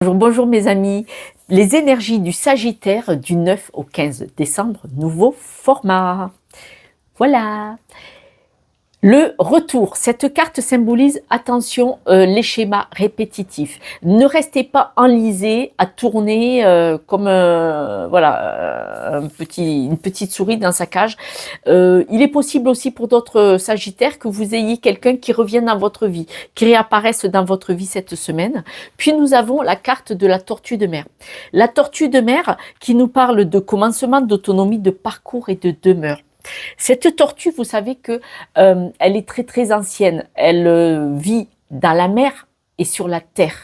Bonjour, bonjour mes amis. Les énergies du Sagittaire du 9 au 15 décembre, nouveau format. Voilà. Le retour. Cette carte symbolise, attention, les schémas répétitifs. Ne restez pas enlisés à tourner comme une petite souris dans sa cage. Il est possible aussi pour d'autres Sagittaires que vous ayez quelqu'un qui revienne dans votre vie, qui réapparaisse dans votre vie cette semaine. Puis nous avons la carte de la tortue de mer. La tortue de mer qui nous parle de commencement, d'autonomie, de parcours et de demeure. Cette tortue, vous savez que elle est très très ancienne. Elle vit dans la mer et sur la terre.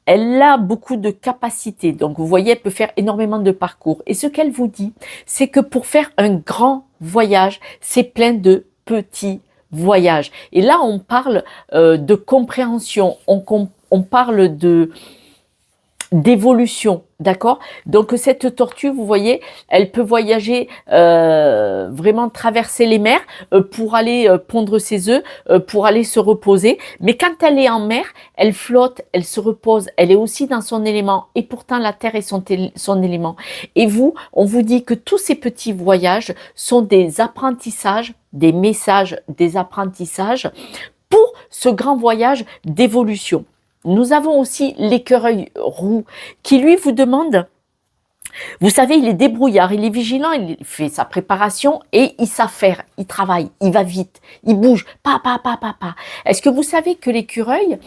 Elle a beaucoup de capacités. Donc vous voyez, elle peut faire énormément de parcours. Et ce qu'elle vous dit, c'est que pour faire un grand voyage, c'est plein de petits voyages. Et là, on parle de compréhension. On parle d'évolution, d'accord? Donc cette tortue, vous voyez, elle peut voyager, vraiment traverser les mers pour aller pondre ses œufs, pour aller se reposer. Mais quand elle est en mer, elle flotte, elle se repose, elle est aussi dans son élément. Et pourtant, la terre est son élément. Et vous, on vous dit que tous ces petits voyages sont des apprentissages, des messages, des apprentissages pour ce grand voyage d'évolution. Nous avons aussi l'écureuil roux qui lui vous demande, vous savez, il est débrouillard, il est vigilant, il fait sa préparation et il s'affaire, il travaille, il va vite, il bouge, pa. Est-ce que vous savez que l'écureuil,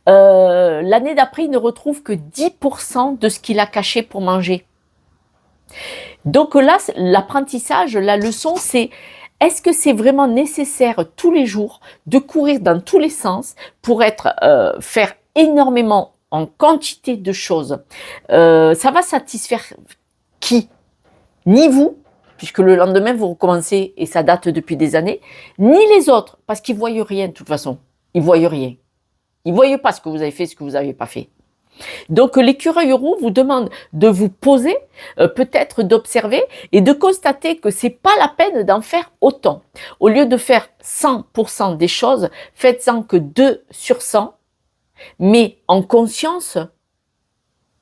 l'année d'après, il ne retrouve que 10% de ce qu'il a caché pour manger? Donc là, l'apprentissage, la leçon, c'est est-ce que c'est vraiment nécessaire tous les jours de courir dans tous les sens pour faire énormément en quantité de choses? Ça va satisfaire qui? Ni vous, puisque le lendemain vous recommencez et ça date depuis des années, ni les autres, parce qu'ils ne voient rien de toute façon. Ils ne voient rien. Ils ne voient pas ce que vous avez fait, ce que vous n'avez pas fait. Donc l'écureuil roux vous demande de vous poser, peut-être d'observer et de constater que c'est pas la peine d'en faire autant. Au lieu de faire 100% des choses, faites-en que 2 sur 100, mais en conscience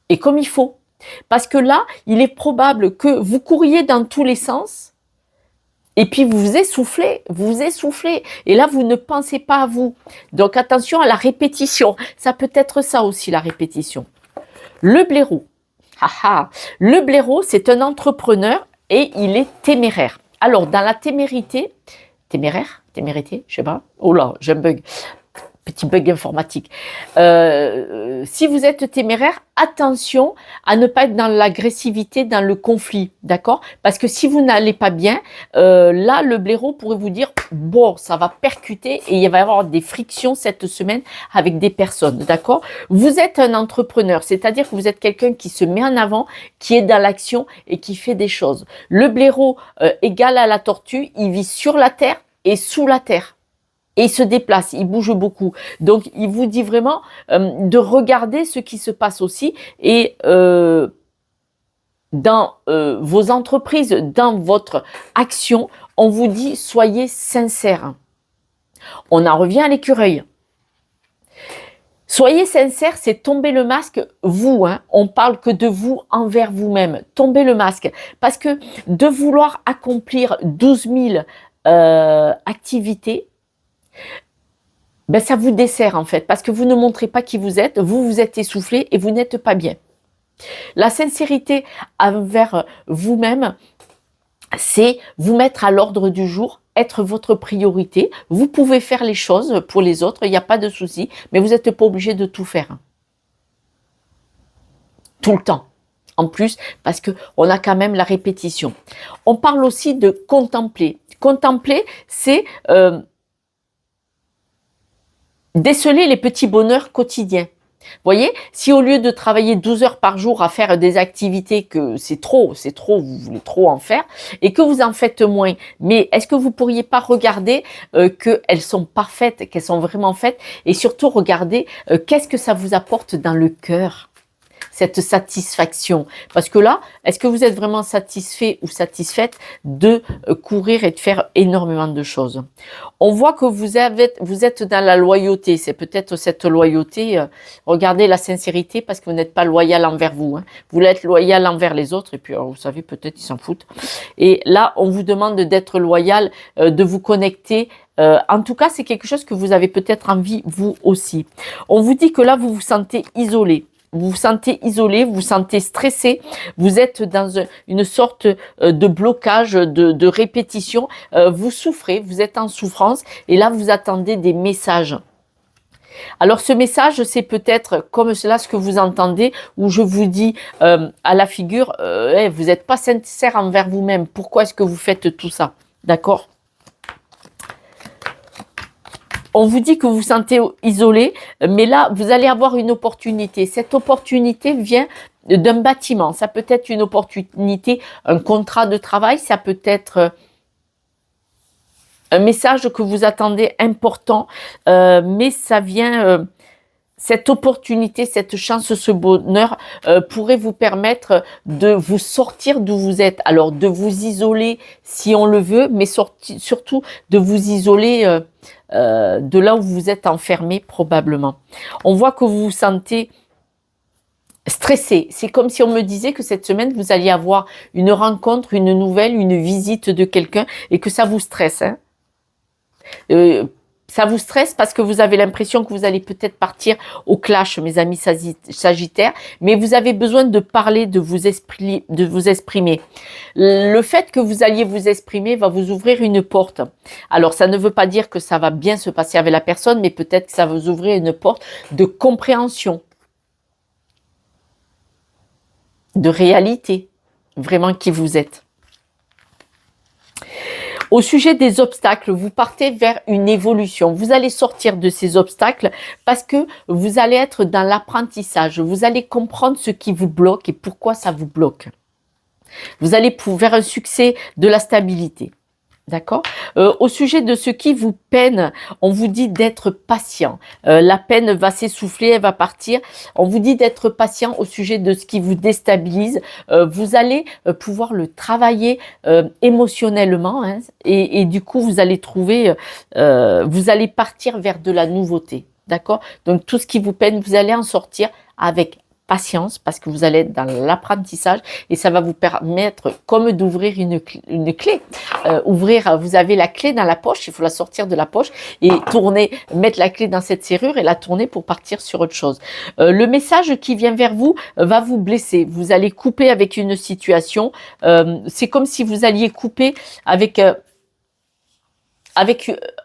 et comme il faut. Parce que là, il est probable que vous couriez dans tous les sens et puis vous vous essoufflez. Et là, vous ne pensez pas à vous. Donc attention à la répétition. Ça peut être ça aussi, la répétition. Le blaireau. Le blaireau, c'est un entrepreneur et il est téméraire. Alors, dans la témérité, témérité, je sais pas. Oh là, j'ai un bug. Petit bug informatique. Si vous êtes téméraire, attention à ne pas être dans l'agressivité, dans le conflit, d'accord? Parce que si vous n'allez pas bien, là, le blaireau pourrait vous dire, bon, ça va percuter et il va y avoir des frictions cette semaine avec des personnes, d'accord? Vous êtes un entrepreneur, c'est-à-dire que vous êtes quelqu'un qui se met en avant, qui est dans l'action et qui fait des choses. Le blaireau, égal à la tortue, il vit sur la terre et sous la terre. Et il se déplace, il bouge beaucoup. Donc, il vous dit vraiment de regarder ce qui se passe aussi. Et dans vos entreprises, dans votre action, on vous dit soyez sincères. On en revient à l'écureuil. Soyez sincères, c'est tomber le masque, vous. On parle que de vous envers vous-même. Tombez le masque. Parce que de vouloir accomplir 12 000 activités, ben ça vous dessert en fait, parce que vous ne montrez pas qui vous êtes, vous êtes essoufflé et vous n'êtes pas bien. La sincérité envers vous-même, c'est vous mettre à l'ordre du jour, être votre priorité. Vous pouvez faire les choses pour les autres, il n'y a pas de souci, mais vous n'êtes pas obligé de tout faire. Tout le temps. En plus, parce qu'on a quand même la répétition. On parle aussi de contempler. Contempler, c'est déceler les petits bonheurs quotidiens. Vous voyez, si au lieu de travailler 12 heures par jour à faire des activités que c'est trop, vous voulez trop en faire, et que vous en faites moins, mais est-ce que vous pourriez pas regarder qu'elles sont parfaites, qu'elles sont vraiment faites, et surtout regarder qu'est-ce que ça vous apporte dans le cœur. cette satisfaction. Parce que là, est-ce que vous êtes vraiment satisfait ou satisfaite de courir et de faire énormément de choses? On voit que vous êtes dans la loyauté. C'est peut-être cette loyauté. Regardez la sincérité parce que vous n'êtes pas loyal envers vous. Hein. Vous voulez être loyal envers les autres et puis vous savez, peut-être ils s'en foutent. Et là, on vous demande d'être loyal, de vous connecter. En tout cas, c'est quelque chose que vous avez peut-être envie vous aussi. On vous dit que là, vous vous sentez isolé. Vous vous sentez isolé, vous vous sentez stressé, vous êtes dans une sorte de blocage, de répétition, vous souffrez, vous êtes en souffrance et là vous attendez des messages. Alors ce message, c'est peut-être comme cela ce que vous entendez, où je vous dis à la figure, vous n'êtes pas sincère envers vous-même, pourquoi est-ce que vous faites tout ça? D'accord? On vous dit que vous vous sentez isolé, mais là, vous allez avoir une opportunité. Cette opportunité vient d'un bâtiment. Ça peut être une opportunité, un contrat de travail, ça peut être un message que vous attendez important, mais ça vient... cette opportunité, cette chance, ce bonheur pourrait vous permettre de vous sortir d'où vous êtes. Alors, de vous isoler si on le veut, mais surtout de vous isoler de là où vous êtes enfermé probablement. On voit que vous vous sentez stressé. C'est comme si on me disait que cette semaine, vous alliez avoir une rencontre, une nouvelle, une visite de quelqu'un et que ça vous stresse. Hein. Ça vous stresse parce que vous avez l'impression que vous allez peut-être partir au clash, mes amis sagittaires, mais vous avez besoin de parler, de vous exprimer. Le fait que vous alliez vous exprimer va vous ouvrir une porte. Alors, ça ne veut pas dire que ça va bien se passer avec la personne, mais peut-être que ça va vous ouvrir une porte de compréhension, de réalité, vraiment qui vous êtes. Au sujet des obstacles, vous partez vers une évolution. Vous allez sortir de ces obstacles parce que vous allez être dans l'apprentissage. Vous allez comprendre ce qui vous bloque et pourquoi ça vous bloque. Vous allez vers un succès, de la stabilité. D'accord? Au sujet de ce qui vous peine, on vous dit d'être patient. La peine va s'essouffler, elle va partir. On vous dit d'être patient au sujet de ce qui vous déstabilise. Vous allez pouvoir le travailler émotionnellement hein, et du coup, vous allez trouver, vous allez partir vers de la nouveauté. D'accord? Donc, tout ce qui vous peine, vous allez en sortir avec patience parce que vous allez être dans l'apprentissage et ça va vous permettre comme d'ouvrir une clé. Vous avez la clé dans la poche, il faut la sortir de la poche et tourner, mettre la clé dans cette serrure et la tourner pour partir sur autre chose. Le message qui vient vers vous va vous blesser. Vous allez couper avec une situation. C'est comme si vous alliez couper avec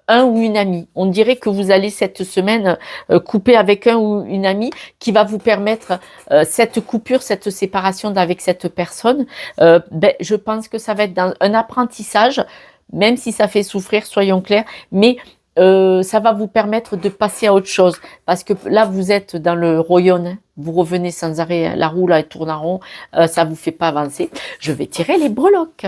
un ou une amie. On dirait que vous allez cette semaine couper avec un ou une amie qui va vous permettre cette coupure, cette séparation avec cette personne. Je pense que ça va être un apprentissage, même si ça fait souffrir, soyons clairs, mais ça va vous permettre de passer à autre chose. Parce que là, vous êtes dans le royaume, hein. Vous revenez sans arrêt, la roue là, elle tourne en rond, ça ne vous fait pas avancer. Je vais tirer les breloques.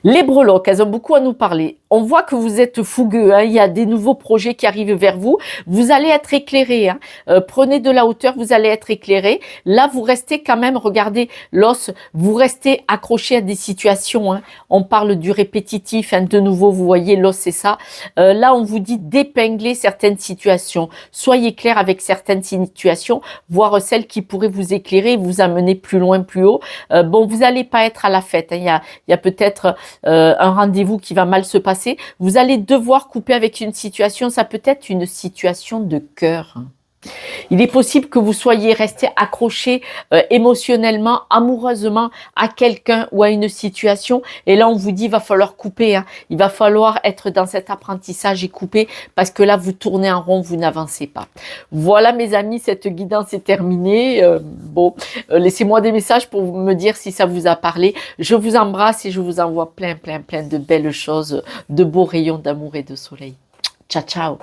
Les breloques, elles ont beaucoup à nous parler. On voit que vous êtes fougueux, hein. Il y a des nouveaux projets qui arrivent vers vous. Vous allez être éclairé. Hein. Prenez de la hauteur, vous allez être éclairé. Là, vous restez quand même, regardez l'os, vous restez accroché à des situations. Hein. On parle du répétitif, hein. De nouveau, vous voyez, l'os, c'est ça. Là, on vous dit d'épingler certaines situations. Soyez clair avec certaines situations, voire celles qui pourraient vous éclairer, vous amener plus loin, plus haut. Vous n'allez pas être à la fête. Hein. Il y a peut-être un rendez-vous qui va mal se passer. Vous allez devoir couper avec une situation, ça peut être une situation de cœur. Il est possible que vous soyez resté accroché émotionnellement, amoureusement à quelqu'un ou à une situation. Et là, on vous dit, il va falloir couper. Hein. Il va falloir être dans cet apprentissage et couper parce que là, vous tournez en rond, vous n'avancez pas. Voilà, mes amis, cette guidance est terminée. Laissez-moi des messages pour me dire si ça vous a parlé. Je vous embrasse et je vous envoie plein de belles choses, de beaux rayons d'amour et de soleil. Ciao, ciao.